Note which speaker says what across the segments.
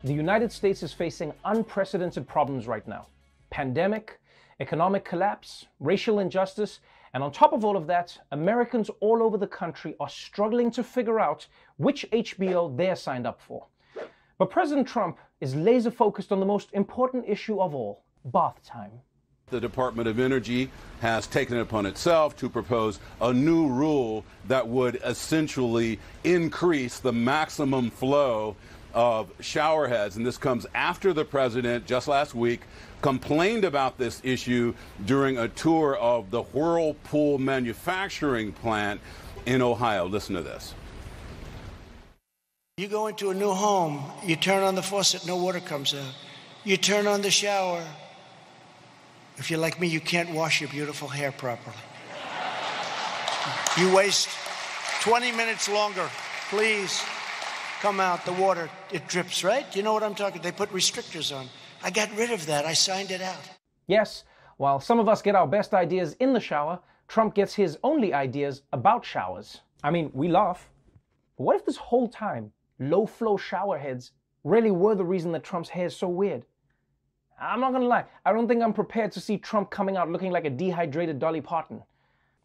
Speaker 1: The United States is facing unprecedented problems right now. Pandemic, economic collapse, racial injustice, and on top of all of that, Americans all over the country are struggling to figure out which HBO they're signed up for. But President Trump is laser focused on the most important issue of all, bath time.
Speaker 2: The Department of Energy has taken it upon itself to propose a new rule that would essentially increase the maximum flow of showerheads, and this comes after the president just last week complained about this issue during a tour of the Whirlpool manufacturing plant in Ohio. Listen to this.
Speaker 3: You go into a new home, you turn on the faucet, no water comes out. You turn on the shower. If you're like me, you can't wash your beautiful hair properly. You waste 20 minutes longer. Please come out, the water, it drips, right? You know what I'm talking? They put restrictors on. I got rid of that. I signed it out.
Speaker 1: Yes, while some of us get our best ideas in the shower, Trump gets his only ideas about showers. I mean, we laugh. But what if this whole time, low-flow shower heads really were the reason that Trump's hair is so weird? I'm not gonna lie, I don't think I'm prepared to see Trump coming out looking like a dehydrated Dolly Parton.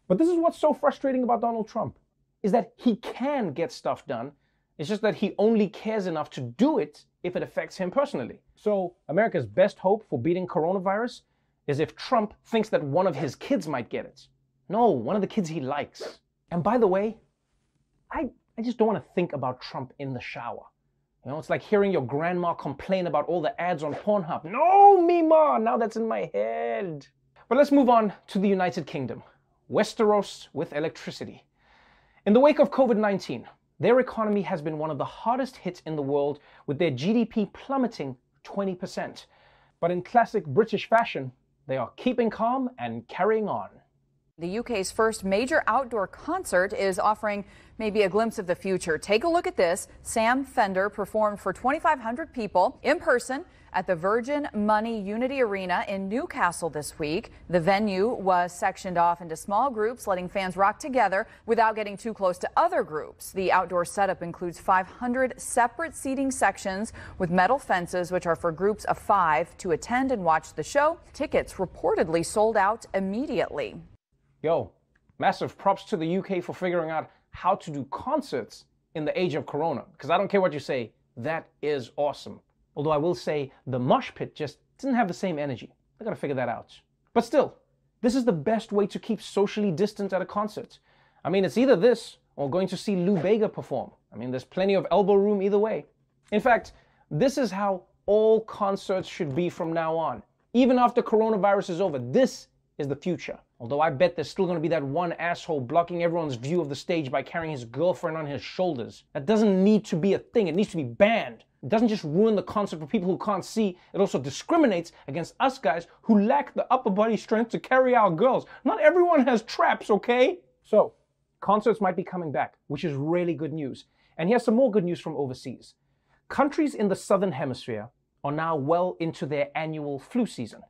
Speaker 1: But this is what's so frustrating about Donald Trump, is that he can get stuff done. It's just that he only cares enough to do it if it affects him personally. So America's best hope for beating coronavirus is if Trump thinks that one of his kids might get it. No, one of the kids he likes. And by the way, I just don't want to think about Trump in the shower. You know, it's like hearing your grandma complain about all the ads on Pornhub. No, Mima, now that's in my head. But let's move on to the United Kingdom. Westeros with electricity. In the wake of COVID-19, their economy has been one of the hardest hit in the world, with their GDP plummeting 20%. But in classic British fashion, they are keeping calm and carrying on.
Speaker 4: The UK's first major outdoor concert is offering maybe a glimpse of the future. Take a look at this. Sam Fender performed for 2,500 people in person at the Virgin Money Unity Arena in Newcastle this week. The venue was sectioned off into small groups, letting fans rock together without getting too close to other groups. The outdoor setup includes 500 separate seating sections with metal fences, which are for groups of 5 to attend and watch the show. Tickets reportedly sold out immediately.
Speaker 1: Yo, massive props to the UK for figuring out how to do concerts in the age of Corona. Because I don't care what you say, that is awesome. Although I will say the mosh pit just didn't have the same energy. I gotta figure that out. But still, this is the best way to keep socially distant at a concert. I mean, it's either this or going to see Lou Bega perform. I mean, there's plenty of elbow room either way. In fact, this is how all concerts should be from now on. Even after coronavirus is over, this is the future. Although I bet there's still going to be that one asshole blocking everyone's view of the stage by carrying his girlfriend on his shoulders. That doesn't need to be a thing. It needs to be banned. It doesn't just ruin the concert for people who can't see. It also discriminates against us guys who lack the upper body strength to carry our girls. Not everyone has traps, okay? So, concerts might be coming back, which is really good news. And here's some more good news from overseas. Countries in the southern hemisphere are now well into their annual flu season.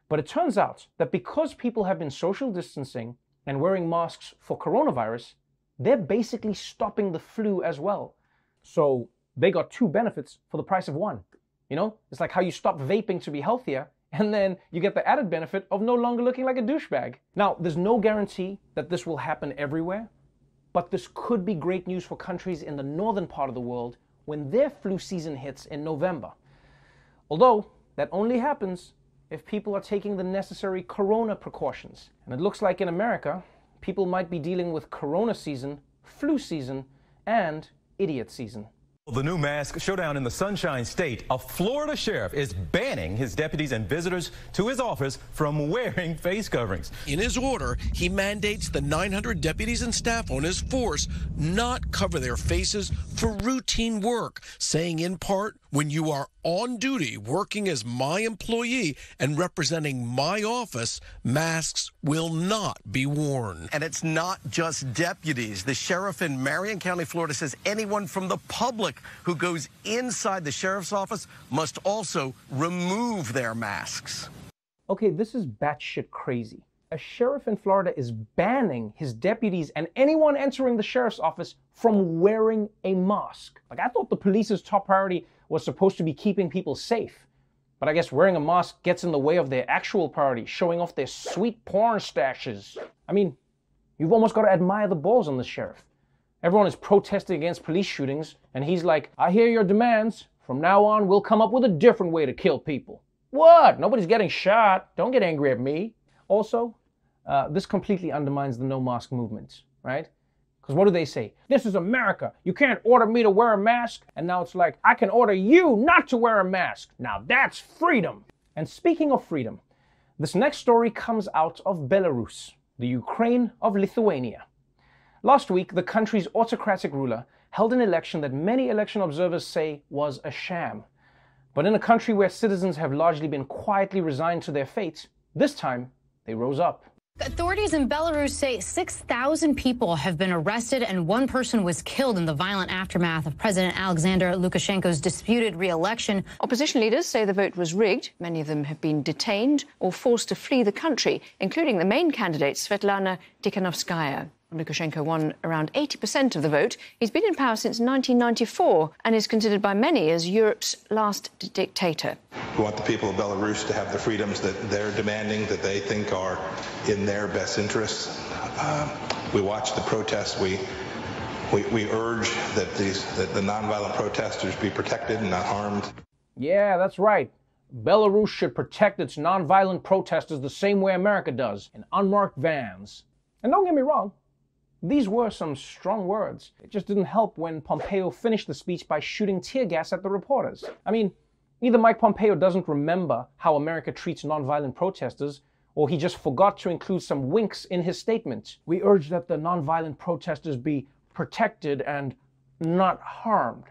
Speaker 1: But it turns out that because people have been social distancing and wearing masks for coronavirus, they're basically stopping the flu as well. So they got two benefits for the price of one. You know, it's like how you stop vaping to be healthier, and then you get the added benefit of no longer looking like a douchebag. Now, there's no guarantee that this will happen everywhere, but this could be great news for countries in the northern part of the world when their flu season hits in November. Although, that only happens if people are taking the necessary corona precautions. And it looks like in America, people might be dealing with corona season, flu season, and idiot season.
Speaker 5: The new Mask Showdown in the Sunshine State. A Florida sheriff is banning his deputies and visitors to his office from wearing face coverings.
Speaker 6: In his order, he mandates the 900 deputies and staff on his force not cover their faces for routine work, saying in part, when you are on duty working as my employee and representing my office, masks will not be worn.
Speaker 7: And it's not just deputies. The sheriff in Marion County, Florida says anyone from the public who goes inside the sheriff's office must also remove their masks.
Speaker 1: Okay, this is batshit crazy. A sheriff in Florida is banning his deputies and anyone entering the sheriff's office from wearing a mask. Like, I thought the police's top priority was supposed to be keeping people safe. But I guess wearing a mask gets in the way of their actual priority, showing off their sweet porn stashes. I mean, you've almost got to admire the balls on the sheriff. Everyone is protesting against police shootings, and he's like, I hear your demands. From now on, we'll come up with a different way to kill people. What? Nobody's getting shot. Don't get angry at me. Also, this completely undermines the no mask movement, right? Because what do they say? This is America. You can't order me to wear a mask. And now it's like, I can order you not to wear a mask. Now that's freedom. And speaking of freedom, this next story comes out of Belarus, the Ukraine of Lithuania. Last week, the country's autocratic ruler held an election that many election observers say was a sham. But in a country where citizens have largely been quietly resigned to their fate, this time they rose up.
Speaker 8: Authorities in Belarus say 6,000 people have been arrested and one person was killed in the violent aftermath of President Alexander Lukashenko's disputed re-election.
Speaker 9: Opposition leaders say the vote was rigged. Many of them have been detained or forced to flee the country, including the main candidate, Svetlana Tikhanovskaya. Lukashenko won around 80% of the vote. He's been in power since 1994 and is considered by many as Europe's last dictator.
Speaker 10: We want the people of Belarus to have the freedoms that they're demanding, that they think are in their best interests. We watch the protests. We urge that the nonviolent protesters be protected and not harmed.
Speaker 1: Yeah, that's right. Belarus should protect its nonviolent protesters the same way America does, in unmarked vans. And don't get me wrong, these were some strong words. It just didn't help when Pompeo finished the speech by shooting tear gas at the reporters. I mean, either Mike Pompeo doesn't remember how America treats nonviolent protesters, or he just forgot to include some winks in his statement. We urge that the nonviolent protesters be protected and not harmed.